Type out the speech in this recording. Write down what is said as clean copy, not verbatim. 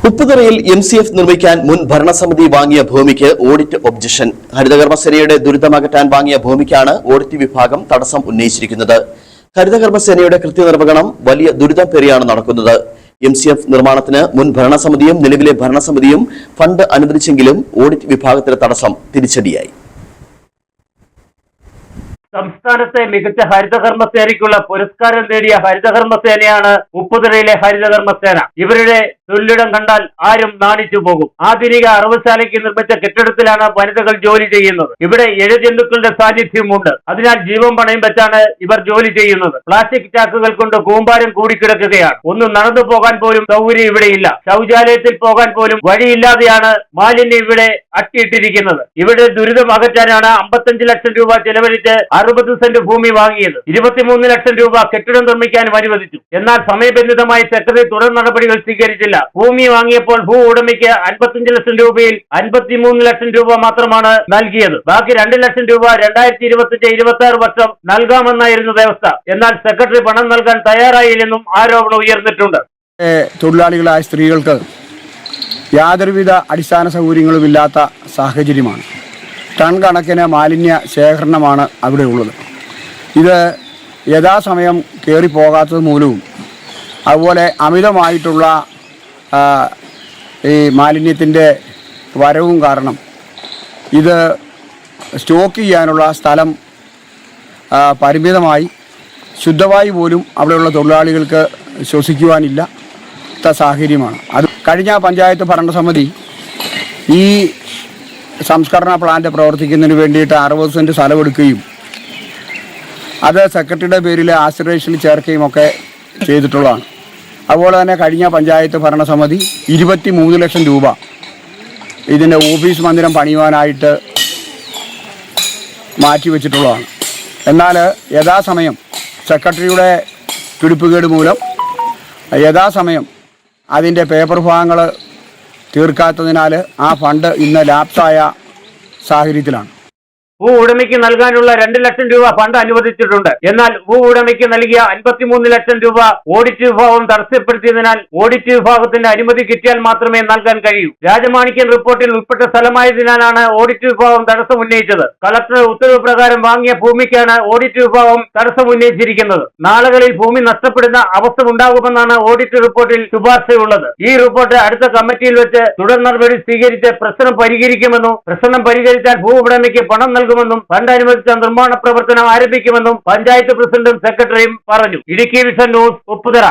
ഉപ്പുതറയിൽ MCF നിർമ്മിക്കാൻ മുൻ ഭരണസമിതി വാങ്ങിയ ഭൂമിക്ക് ഓഡിറ്റ് ഒബ്ജക്ഷൻ. ഹരിതകർമ്മസേനയുടെ ദുരിതമകറ്റാൻ വാങ്ങിയ ഭൂമിക്കാണ് ഓഡിറ്റ് വിഭാഗം തടസ്സം ഉന്നയിച്ചിരിക്കുന്നത്. ഹരിതകർമ്മസേനയുടെ കൃത്യനിർവഹണം വലിയ ദുരിതം പേറിയാണ് നടക്കുന്നത്. MCF നിർമ്മാണത്തിന് മുൻ ഭരണസമിതിയും നിലവിലെ ഭരണസമിതിയും ഫണ്ട് അനുവദിച്ചെങ്കിലും ഓഡിറ്റ് വിഭാഗത്തിലെ തടസ്സം തിരിച്ചടിയായി. സംസ്ഥാനത്തെ മികച്ച ഹരിതകർമ്മസേനയ്ക്കുള്ള പുരസ്കാരം നേടിയ ഹരിതകർമ്മസേനയാണ് ഉപ്പുതറയിലെ ഹരിതകർമ്മസേന. ഇവരുടെ തൊഴിലിടം കണ്ടാൽ ആരും നാണിച്ചു പോകും. ആധുനിക അറവുശാലയ്ക്ക് നിർമ്മിച്ച കെട്ടിടത്തിലാണ് വനിതകൾ ജോലി ചെയ്യുന്നത്. ഇവിടെ ഇഴജന്തുക്കളുടെ സാന്നിധ്യമുണ്ട്. അതിനാൽ ജീവൻ പണയം വെച്ചാണ് ഇവർ ജോലി ചെയ്യുന്നത്. പ്ലാസ്റ്റിക് ചാക്കുകൾ കൊണ്ട് കൂമ്പാരം കൂടിക്കിടക്കുകയാണ്. ഒന്ന് നടന്നു പോകാൻ പോലും സൗകര്യം ഇവിടെയില്ല. ശൗചാലയത്തിൽ പോകാൻ പോലും വഴിയില്ലാതെയാണ് മാലിന്യം ഇവിടെ അട്ടിയിട്ടിരിക്കുന്നത്. ഇവിടെ ദുരിതം അകറ്റാനാണ് 55 ലക്ഷം രൂപ ചെലവഴിച്ച് 60 സെന്റ് ഭൂമി വാങ്ങിയത്. 23 ലക്ഷം രൂപ കെട്ടിടം നിർമ്മിക്കാനും അനുവദിച്ചു. എന്നാൽ സമയബന്ധിതമായി സെക്രട്ടറി തുടർ നടപടികൾ സ്വീകരിച്ചില്ല. ഭൂമി വാങ്ങിയപ്പോൾ ഭൂ ഉടമയ്ക്ക് 55 ലക്ഷം രൂപയിൽ 53 ലക്ഷം രൂപ മാത്രമാണ് നൽകിയത്. ബാക്കി 2 ലക്ഷം രൂപ 2025-26 വർഷം നൽകാമെന്നായിരുന്നു വ്യവസ്ഥ. എന്നാൽ സെക്രട്ടറി പണം നൽകാൻ തയ്യാറായില്ലെന്നും ആരോപണം ഉയർന്നിട്ടുണ്ട്. തൊഴിലാളികളായ സ്ത്രീകൾക്ക് യാതൊരുവിധ അടിസ്ഥാന സൗകര്യങ്ങളും ഇല്ലാത്ത സാഹചര്യമാണ്. ടൺ കണക്കിന് മാലിന്യ ശേഖരണമാണ് അവിടെ ഉള്ളത്. ഇത് യഥാസമയം കയറിപ്പോകാത്തത് മൂലവും അതുപോലെ അമിതമായിട്ടുള്ള ഈ മാലിന്യത്തിൻ്റെ വരവും കാരണം ഇത് സ്റ്റോക്ക് ചെയ്യാനുള്ള സ്ഥലം പരിമിതമായി ശുദ്ധവായു പോലും അവിടെയുള്ള തൊഴിലാളികൾക്ക് ശ്വസിക്കുവാനില്ലാത്ത സാഹചര്യമാണ്. അത് കഴിഞ്ഞ പഞ്ചായത്ത് ഭരണസമിതി ഈ സംസ്കരണ പ്ലാന്റ് പ്രവർത്തിക്കുന്നതിന് വേണ്ടിയിട്ട് 60 സെന്റ് സ്ഥലമെടുക്കുകയും അത് സെക്രട്ടറിയുടെ പേരിൽ ആശ്രയത്തിൽ ചേർക്കുകയും ഒക്കെ ചെയ്തിട്ടുള്ളതാണ്. അതുപോലെ തന്നെ കഴിഞ്ഞ പഞ്ചായത്ത് ഭരണസമിതി 23 ലക്ഷം രൂപ ഇതിൻ്റെ ഓഫീസ് മന്ദിരം പണിയുവാനായിട്ട് മാറ്റിവെച്ചിട്ടുള്ളതാണ്. എന്നാൽ യഥാസമയം സെക്രട്ടറിയുടെ പിടിപ്പുകേട് മൂലം യഥാസമയം അതിൻ്റെ പേപ്പർ ഭാഗങ്ങൾ തീർക്കാത്തതിനാൽ ആ ഫണ്ട് ഇന്ന് ലാപ്സായ സാഹചര്യത്തിലാണ്. ഭൂ ഉടമയ്ക്ക് നൽകാനുള്ള 2 ലക്ഷം രൂപ ഫണ്ട് അനുവദിച്ചിട്ടുണ്ട്. എന്നാൽ ഭൂ ഉടമയ്ക്ക് നൽകിയ 53 ലക്ഷം രൂപ ഓഡിറ്റ് വിഭാഗം തടസ്സപ്പെടുത്തിയതിനാൽ ഓഡിറ്റ് വിഭാഗത്തിന്റെ അനുമതി കിട്ടിയാൽ മാത്രമേ നൽകാൻ കഴിയൂ. രാജമാണിക്യൻ റിപ്പോർട്ടിൽ ഉൾപ്പെട്ട സ്ഥലമായതിനാലാണ് ഓഡിറ്റ് വിഭാഗം തടസ്സം ഉന്നയിച്ചത്. കളക്ടർ ഉത്തരവ് പ്രകാരം വാങ്ങിയ ഭൂമിക്കാണ് ഓഡിറ്റ് വിഭാഗം തടസ്സം ഉന്നയിച്ചിരിക്കുന്നത്. നാളുകളിൽ ഭൂമി നഷ്ടപ്പെടുന്ന അവസ്ഥ ഉണ്ടാകുമെന്നാണ് ഓഡിറ്റ് റിപ്പോർട്ടിൽ ശുപാർശയുള്ളത്. ഈ റിപ്പോർട്ട് അടുത്ത കമ്മിറ്റിയിൽ വെച്ച് തുടർ നടപടി സ്വീകരിച്ച് പ്രശ്നം പരിഹരിക്കുമെന്നും പ്രശ്നം പരിഹരിച്ചാൽ ഭൂ ഉടമയ്ക്ക് പണം നൽകുമെന്നും ഫണ്ട് അനുവദിച്ച നിർമ്മാണ പ്രവർത്തനം ആരംഭിക്കുമെന്നും പഞ്ചായത്ത് പ്രസിഡന്റും സെക്രട്ടറിയും പറഞ്ഞു. Idukki vision news, Upputhara.